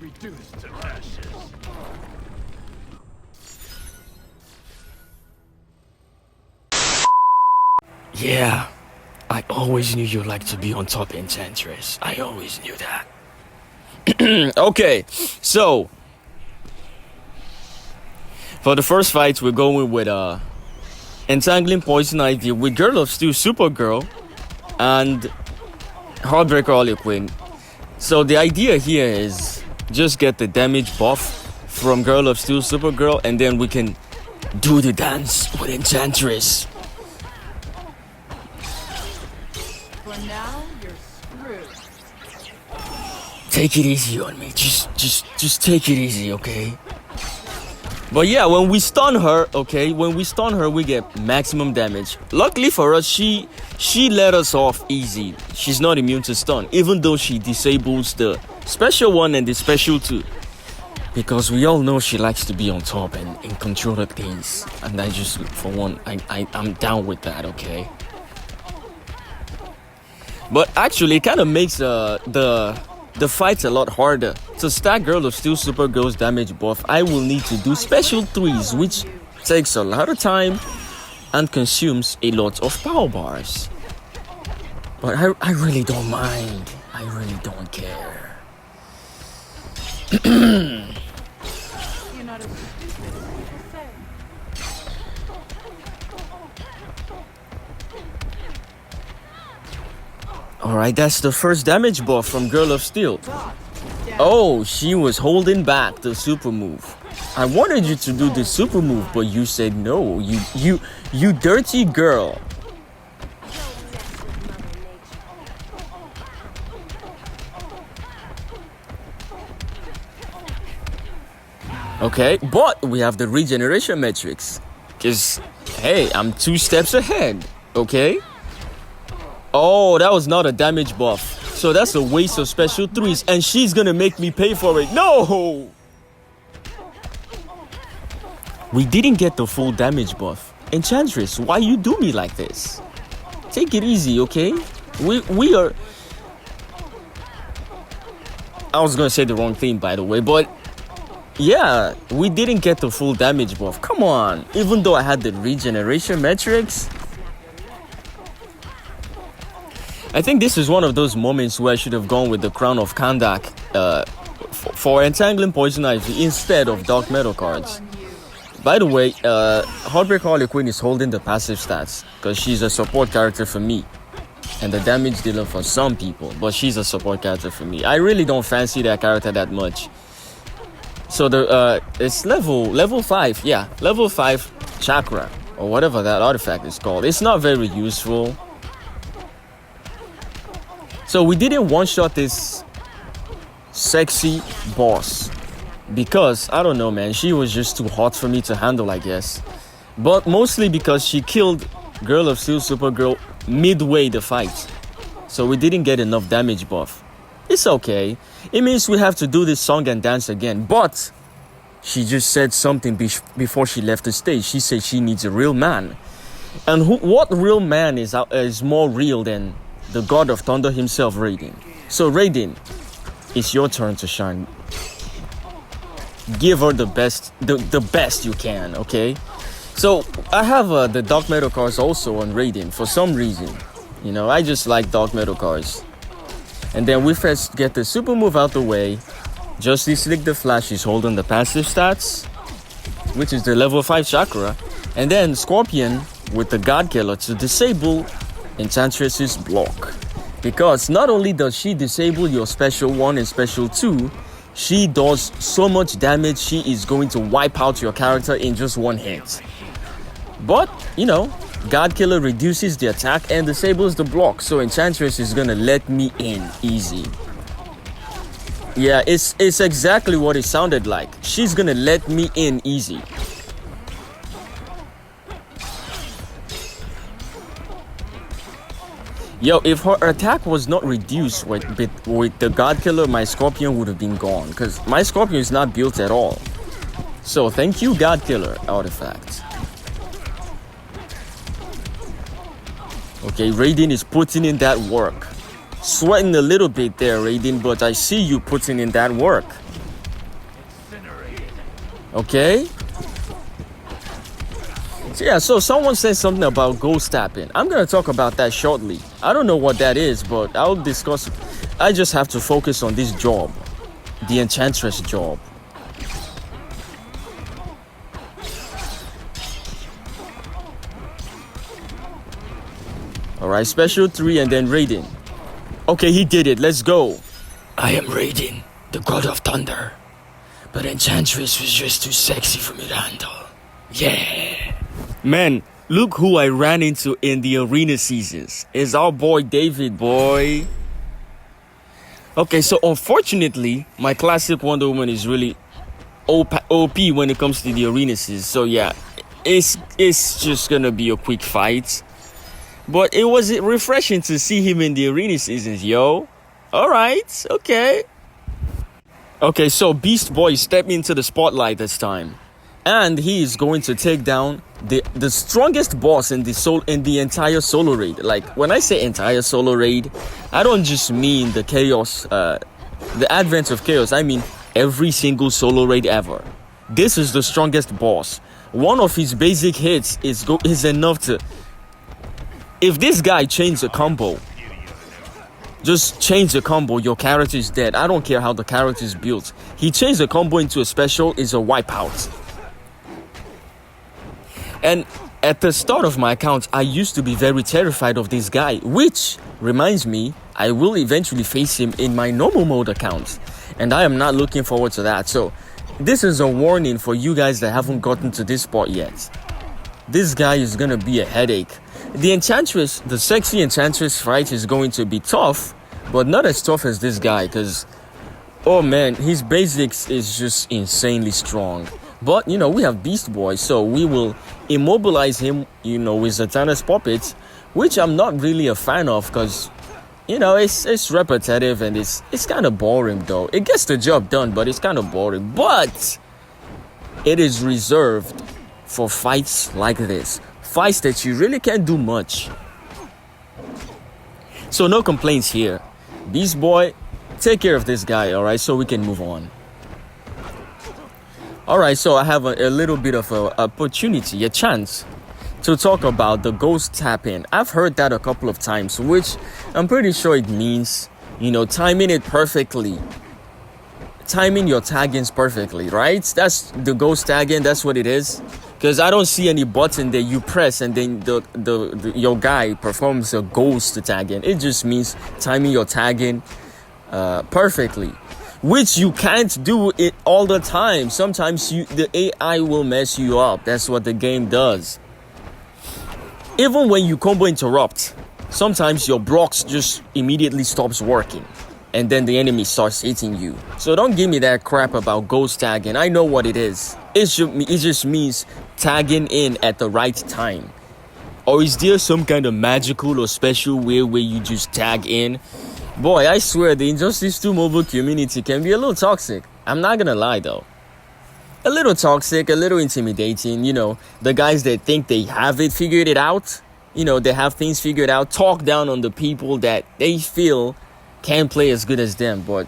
reduced to ashes. Yeah, I always knew you liked to be on top, Enchantress. I always knew that. Okay, so for the first fight, we're going with Entangling Poison Ivy with Girl of Steel Supergirl and Heartbreaker Harley Quinn. So the idea here is just get the damage buff from Girl of Steel Supergirl, and then we can do the dance with Enchantress. For now, you're screwed. Take it easy on me. Just take it easy, okay? But yeah, when we stun her, we get maximum damage. Luckily for us, she let us off easy. She's not immune to stun, even though she disables the special 1 and the special 2. Because we all know she likes to be on top and in control of things. And I just, for one, I'm down with that, okay? But actually, it kind of makes the fight's a lot harder. To stack Girl of Steel Supergirl's damage buff, I will need to do special 3s, which takes a lot of time and consumes a lot of power bars. But I really don't mind. I really don't care. You're not as stupid as people say. Alright, that's the first damage buff from Girl of Steel. Oh, she was holding back the super move. I wanted you to do the super move, but you said no. You dirty girl. Okay, but we have the regeneration metrics. Because, hey, I'm 2 steps ahead. Okay? Oh, that was not a damage buff. So that's a waste of special 3s. And she's gonna make me pay for it. No! We didn't get the full damage buff. Enchantress, why you do me like this? Take it easy, okay? We are... I was gonna say the wrong thing, by the way, but... yeah, we didn't get the full damage buff. Come on. Even though I had the regeneration metrics... I think this is one of those moments where I should have gone with the Crown of Kandak for Entangling Poison Ivy instead of Dark Metal cards. By the way, Heartbreaker Harley Quinn is holding the passive stats because she's a support character for me and the damage dealer for some people, but she's a support character for me. I really don't fancy that character that much. So it's level 5, yeah, level 5 chakra or whatever that artifact is called. It's not very useful. So we didn't one-shot this sexy boss because, I don't know, man, she was just too hot for me to handle, I guess. But mostly because she killed Girl of Steel Supergirl midway the fight. So we didn't get enough damage buff. It's okay. It means we have to do this song and dance again. But she just said something before she left the stage. She said she needs a real man. And what real man is more real than the God of Thunder himself, Raiden? So Raiden, it's your turn to shine. Give her the best you can, okay? So I have the Dark Metal cards also on Raiden for some reason. You know, I just like Dark Metal cards. And then we first get the super move out the way. Justice League the Flash is holding the passive stats, which is the level 5 chakra. And then Scorpion with the God Killer to disable Enchantress's block. Because not only does she disable your special 1 and special 2, she does so much damage, she is going to wipe out your character in just one hit. But, you know, God Killer reduces the attack and disables the block, so Enchantress is gonna let me in easy. Yeah, it's exactly what it sounded like. She's gonna let me in easy. Yo, if her attack was not reduced with the God Killer, my Scorpion would have been gone. Because my Scorpion is not built at all. So thank you, God Killer artifact. Okay, Raiden is putting in that work. Sweating a little bit there, Raiden, but I see you putting in that work. Okay. So yeah, so someone said something about ghost tapping. I'm gonna talk about that shortly. I don't know what that is, but I'll discuss. I just have to focus on this job, the Enchantress job. All right, special 3 and then raiding. Okay, he did it. Let's go. I am Raiden, the god of thunder. But Enchantress was just too sexy for me to handle. Yeah. Man, look who I ran into in the arena seasons. It's our boy David, boy. Okay, so unfortunately, my classic Wonder Woman is really OP when it comes to the arena seasons. So yeah, it's just gonna be a quick fight. But it was refreshing to see him in the arena seasons, yo. Alright, okay. Okay, so Beast Boy stepped into the spotlight this time. And he is going to take down the strongest boss in the entire solo raid. Like, when I say entire solo raid, I don't just mean the chaos, the advent of chaos. I mean every single solo raid ever. This is the strongest boss. One of his basic hits is enough to... If this guy changes a combo, just change the combo, your character is dead. I don't care how the character is built. He changed the combo into a special, is a wipeout. And at the start of my account, I used to be very terrified of this guy, which reminds me, I will eventually face him in my normal mode account. And I am not looking forward to that. So this is a warning for you guys that haven't gotten to this spot yet. This guy is gonna be a headache. The Enchantress, the sexy Enchantress fight is going to be tough, but not as tough as this guy, because, oh man, his basics is just insanely strong. But, you know, we have Beast Boy, so we will immobilize him, you know, with Zatanna's puppets, which I'm not really a fan of, because, you know, it's repetitive and it's kind of boring, though. It gets the job done, but it's kind of boring. But it is reserved for fights like this. Fights that you really can't do much. So no complaints here. Beast Boy, take care of this guy, alright, so we can move on. Alright, so I have a little bit of an opportunity, a chance to talk about the ghost tapping. I've heard that a couple of times, which I'm pretty sure it means, you know, timing it perfectly. Timing your taggings perfectly, right? That's the ghost tagging, that's what it is. Because I don't see any button that you press and then your guy performs a ghost tagging. It just means timing your tagging perfectly, which you can't do it all the time. Sometimes the AI will mess you up. That's what the game does. Even when you combo interrupt, sometimes your blocks just immediately stops working. And then the enemy starts hitting you. So don't give me that crap about ghost tagging. I know what it is. It just means tagging in at the right time. Or is there some kind of magical or special way where you just tag in? Boy, I swear the Injustice 2 mobile community can be a little toxic. I'm not gonna lie though. A little toxic, a little intimidating. You know, the guys that think they have it figured it out. You know, they have things figured out. Talk down on the people that they feel can't play as good as them. But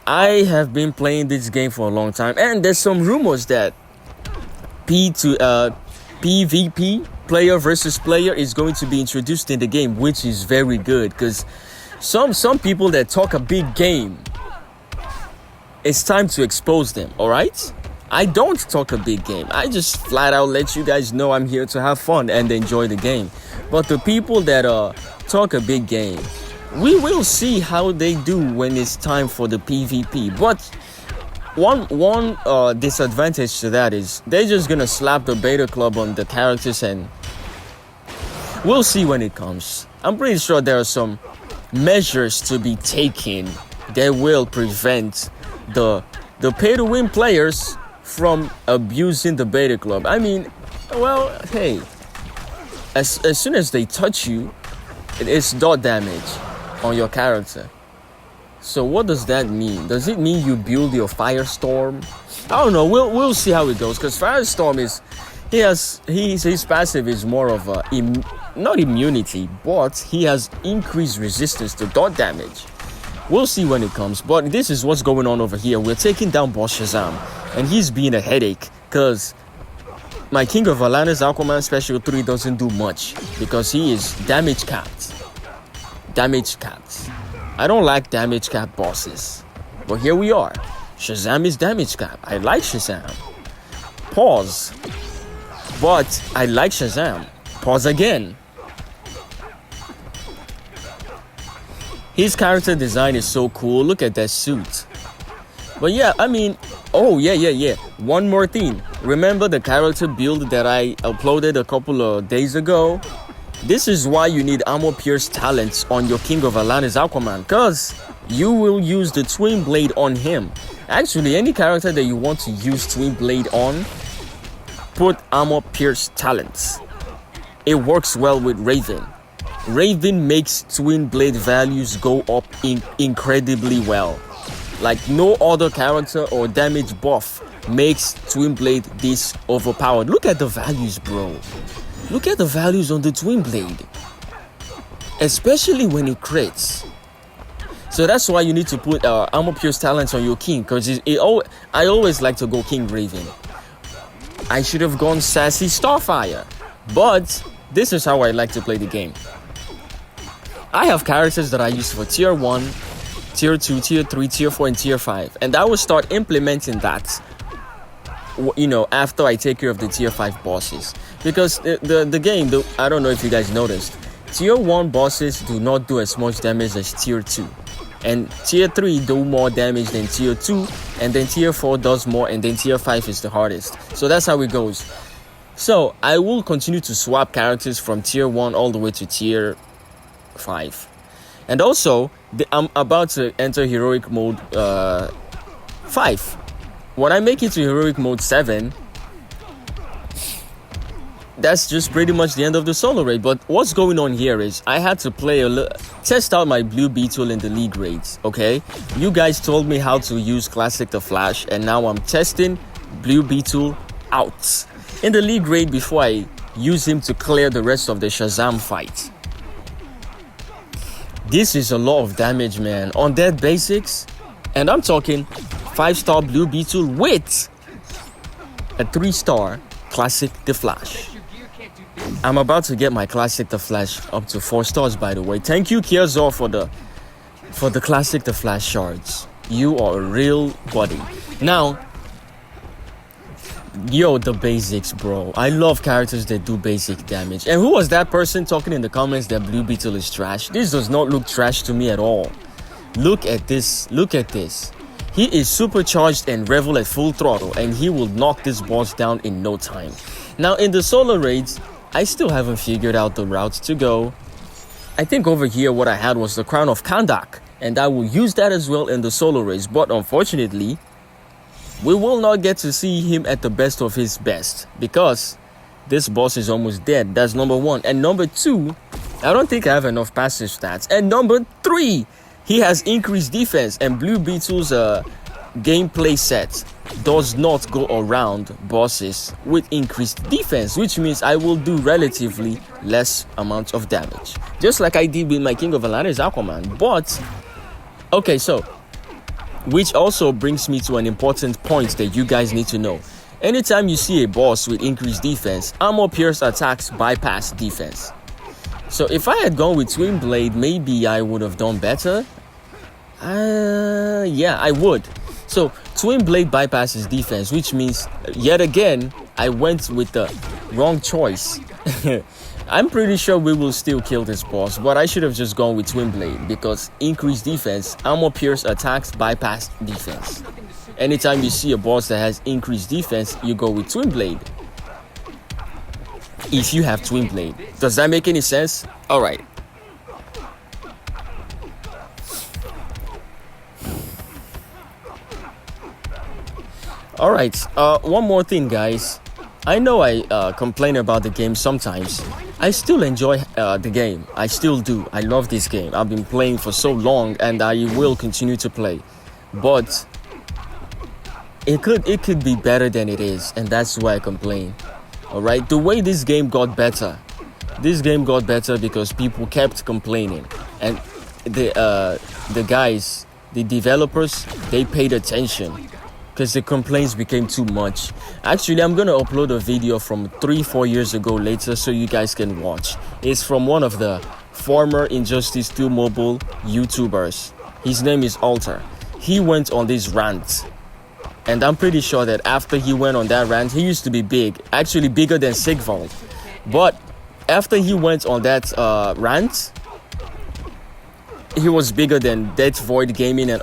I have been playing this game for a long time, and there's some rumors that PvP, player versus player, is going to be introduced in the game, which is very good, because some people that talk a big game, it's time to expose them. All right, I don't talk a big game. I just flat out let you guys know I'm here to have fun and enjoy the game. But the people that talk a big game, we will see how they do when it's time for the PvP. But one disadvantage to that is they're just gonna slap the beta club on the characters, and we'll see when it comes. I'm pretty sure there are some measures to be taken that will prevent the pay-to-win players from abusing the beta club. I mean, well, hey, as soon as they touch you, it's dot damage on your character. So what does that mean? Does it mean you build your Firestorm? I don't know. We'll see how it goes, because Firestorm is his passive is more of a not immunity, but he has increased resistance to dot damage. We'll see when it comes. But this is what's going on over here. We're taking down Boss Shazam. And he's being a headache. Because my King of Atlantis Aquaman Special 3 doesn't do much. Because he is damage capped. Damage capped. I don't like damage capped bosses. But here we are. Shazam is damage capped. I like Shazam. Pause. But I like Shazam. Pause again. His character design is so cool. Look at that suit. But yeah, I mean, oh yeah. One more thing. Remember the character build that I uploaded a couple of days ago? This is why you need armor pierce talents on your King of Atlantis Aquaman. Because you will use the twin blade on him. Actually, any character that you want to use twin blade on, put armor pierce talents. It works well with Raven. Raven makes twin blade values go up incredibly well. Like no other character or damage buff makes twin blade this overpowered. Look at the values, bro. Look at the values on the twin blade. Especially when it crits. So that's why you need to put armor pierce talents on your king. Because I always like to go King Raven. I should have gone Sassy Starfire. But this is how I like to play the game. I have characters that I use for tier 1, tier 2, tier 3, tier 4, and tier 5. And I will start implementing that, you know, after I take care of the tier 5 bosses. Because the game, I don't know if you guys noticed, tier 1 bosses do not do as much damage as tier 2. And tier 3 do more damage than tier 2. And then tier 4 does more. And then tier 5 is the hardest. So that's how it goes. So I will continue to swap characters from tier 1 all the way to tier 5. And also, I'm about to enter heroic mode 5. When I make it to heroic mode 7, that's just pretty much the end of the solo raid. But what's going on here is I had to test out my blue beetle in the league raids. Okay, you guys told me how to use Classic the Flash, and now I'm testing blue beetle out in the league raid before I use him to clear the rest of the Shazam fight. This is a lot of damage, man, on dead basics. And I'm talking 5-star blue beetle with a 3-star Classic the Flash. I'm about to get my Classic the Flash up to 4 stars, by the way. Thank you, Kiazor, for the Classic the Flash shards. You are a real buddy. Now, yo, the basics, bro. I love characters that do basic damage. And who was that person talking in the comments that Blue Beetle is trash? This does not look trash to me at all. Look at this. Look at this. He is supercharged and Revel at full throttle, and he will knock this boss down in no time. Now, in the solo raids, I still haven't figured out the routes to go. I think over here what I had was the Crown of Kandak, and I will use that as well in the solo raids. But unfortunately, we will not get to see him at the best of his best because this boss is almost dead. That's number 1. And number 2, I don't think I have enough passive stats. And number 3, he has increased defense. And Blue Beetle's gameplay set does not go around bosses with increased defense, which means I will do relatively less amount of damage. Just like I did with my King of Atlantis Aquaman. But, okay, so which also brings me to an important point that you guys need to know. Anytime you see a boss with increased defense, armor pierce attacks bypass defense. So if I had gone with Twin Blade, maybe I would have done better. Yeah, I would. So Twin Blade bypasses defense, which means yet again I went with the wrong choice. I'm pretty sure we will still kill this boss, but I should have just gone with Twin Blade because increased defense, armor pierce attacks bypass defense. Anytime you see a boss that has increased defense, you go with Twin Blade. If you have Twin Blade. Does that make any sense? Alright. Alright, one more thing, guys. I know I complain about the game sometimes. I still enjoy the game. I still do. I love this game. I've been playing for so long and I will continue to play. But it could be better than it is, and that's why I complain. Alright, the way this game got better because people kept complaining. And the guys, the developers, they paid attention because the complaints became too much. Actually, I'm gonna upload a video from 3-4 years ago later so you guys can watch. It's from one of the former Injustice 2 mobile YouTubers. His name is Alter. He went on this rant, and I'm pretty sure that after he went on that rant, he used to be big, actually bigger than Sigvald. But after he went on that rant, he was bigger than Death Void Gaming, and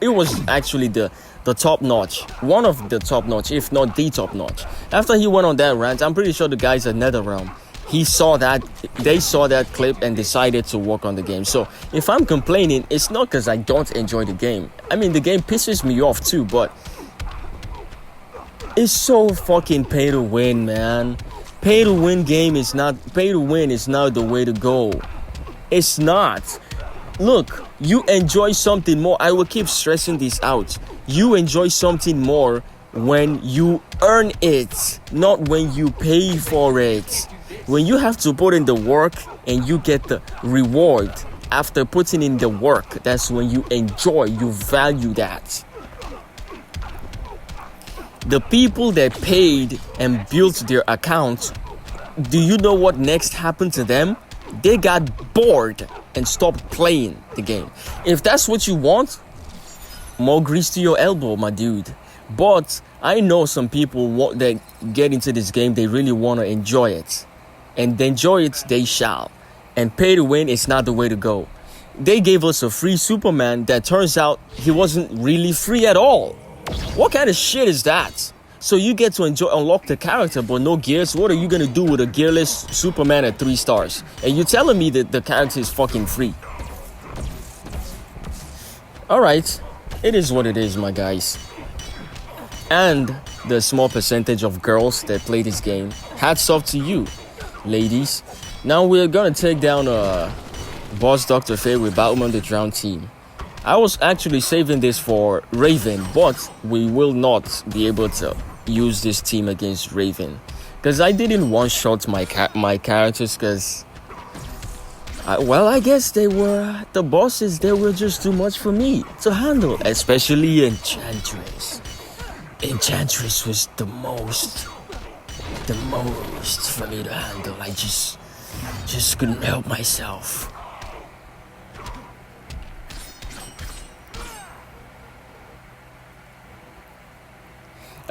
it was actually the top notch, one of the top notch, if not the top notch. After he went on that rant, I'm pretty sure the guys at NetherRealm, they saw that clip and decided to work on the game. So if I'm complaining, it's not because I don't enjoy the game. I mean, the game pisses me off too, but it's so fucking pay to win, man. Pay to win is not the way to go. It's not. Look, you enjoy something more. I will keep stressing this out. You enjoy something more when you earn it, not when you pay for it. When you have to put in the work and you get the reward after putting in the work, that's when you enjoy, you value that. The people that paid and built their accounts, do you know what next happened to them? They got bored and stopped playing the game. If that's what you want, more grease to your elbow, my dude. But I know some people that get into this game, they really want to enjoy it. And enjoy it, they shall. And pay to win is not the way to go. They gave us a free Superman that turns out he wasn't really free at all. What kind of shit is that? So you get to unlock the character, but no gears. What are you gonna do with a gearless Superman at 3 stars? And you're telling me that the character is fucking free? Alright, it is what it is, my guys. And the small percentage of girls that play this game, hats off to you, ladies. Now we're gonna take down Boss Dr. Fate with Batman the Drowned team. I was actually saving this for Raven, but we will not be able to use this team against Raven because I didn't one-shot my characters because I guess the bosses, they were just too much for me to handle, especially Enchantress. Enchantress was the most for me to handle. I just couldn't help myself.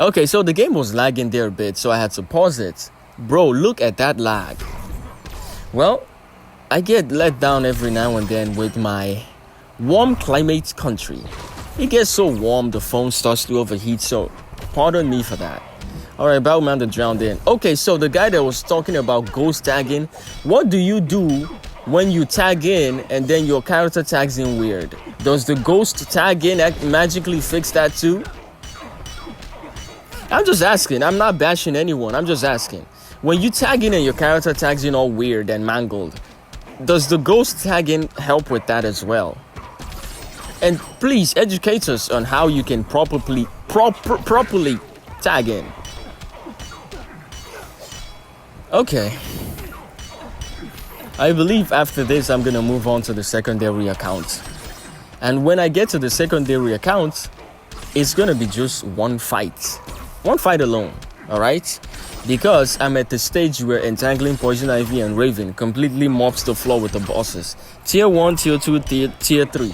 Okay, so the game was lagging there a bit, so I had to pause it. Bro, look at that lag. Well, I get let down every now and then with my warm climate country. It gets so warm, the phone starts to overheat, so pardon me for that. Alright, Batman the Drowned in. Okay, so the guy that was talking about ghost tagging, what do you do when you tag in and then your character tags in weird? Does the ghost tag in magically fix that too? I'm just asking. I'm not bashing anyone. I'm just asking. When you tag in and your character tags in all weird and mangled, does the ghost tag in help with that as well? And please educate us on how you can properly tag in. Okay. I believe after this I'm gonna move on to the secondary account. And when I get to the secondary account, it's gonna be just one fight. One fight alone, alright? Because I'm at the stage where Entangling Poison Ivy and Raven completely mops the floor with the bosses. Tier 1, Tier 2, Tier 3.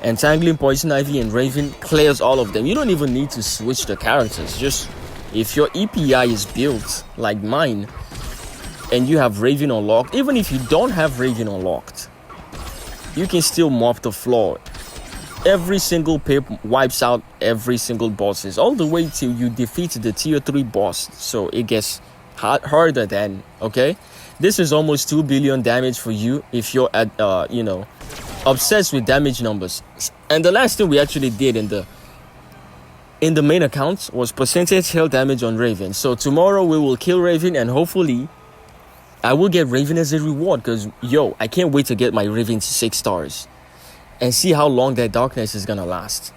Entangling Poison Ivy and Raven clears all of them. You don't even need to switch the characters. Just, if your EPI is built like mine, and you have Raven unlocked, even if you don't have Raven unlocked, you can still mop the floor. Every single pip wipes out every single bosses all the way till you defeat the tier 3 boss, so it gets harder then. Okay, this is almost 2 billion damage for you if you're at obsessed with damage numbers. And the last thing we actually did in the main account was percentage health damage on Raven. So tomorrow we will kill Raven, and hopefully I will get Raven as a reward, because I can't wait to get my Raven to 6 stars and see how long that darkness is gonna last.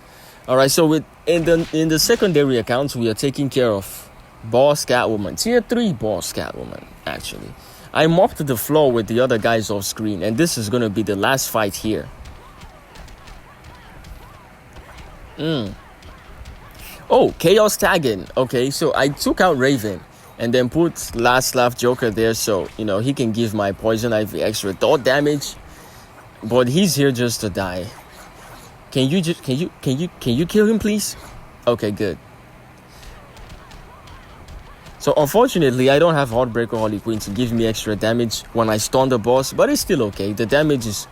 Alright, so in the secondary accounts, we are taking care of Boss Catwoman, tier 3 Boss Catwoman, actually. I mopped the floor with the other guys off screen, and this is gonna be the last fight here. Oh, chaos tagging. Okay, so I took out Raven and then put last laugh Joker there, so you know he can give my poison ivy extra dot damage. But he's here just to die. Can you kill him, please? Okay, good. So unfortunately, I don't have Heartbreaker Holy Queen to give me extra damage when I stun the boss, but it's still okay. The damage is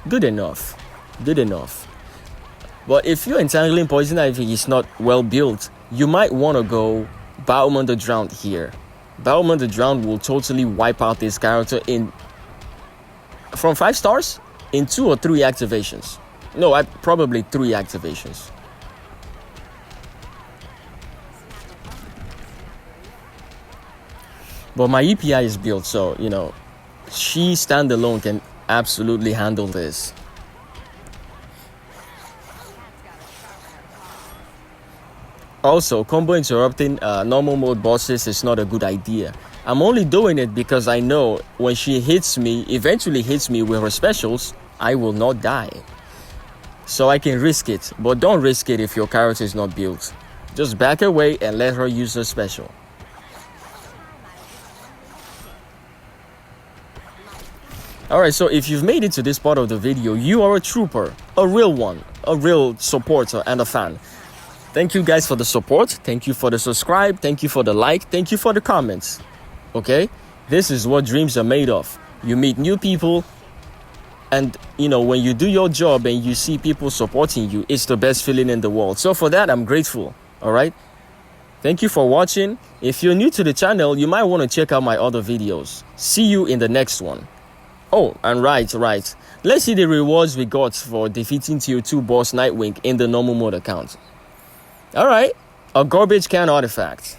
good enough. Good enough. But if your Entangling Poison Ivy is not well built, you might want to go Bauman the Drowned here. Bauman the Drowned will totally wipe out this character from 5 stars in 2 or 3 activations. No, probably 3 activations. But my EPI is built, so, you know, she standalone can absolutely handle this. Also, combo interrupting normal mode bosses is not a good idea. I'm only doing it because I know when she eventually hits me with her specials, I will not die. So I can risk it, but don't risk it if your character is not built. Just back away and let her use her special. Alright, so if you've made it to this part of the video, you are a trooper, a real one, a real supporter and a fan. Thank you guys for the support, thank you for the subscribe, thank you for the like, thank you for the comments. Okay? This is what dreams are made of. You meet new people, and you know, when you do your job and you see people supporting you, it's the best feeling in the world. So for that, I'm grateful. Alright? Thank you for watching. If you're new to the channel, you might want to check out my other videos. See you in the next one. Oh, and right. Let's see the rewards we got for defeating tier 2 boss Nightwing in the normal mode account. Alright, a garbage can artifact.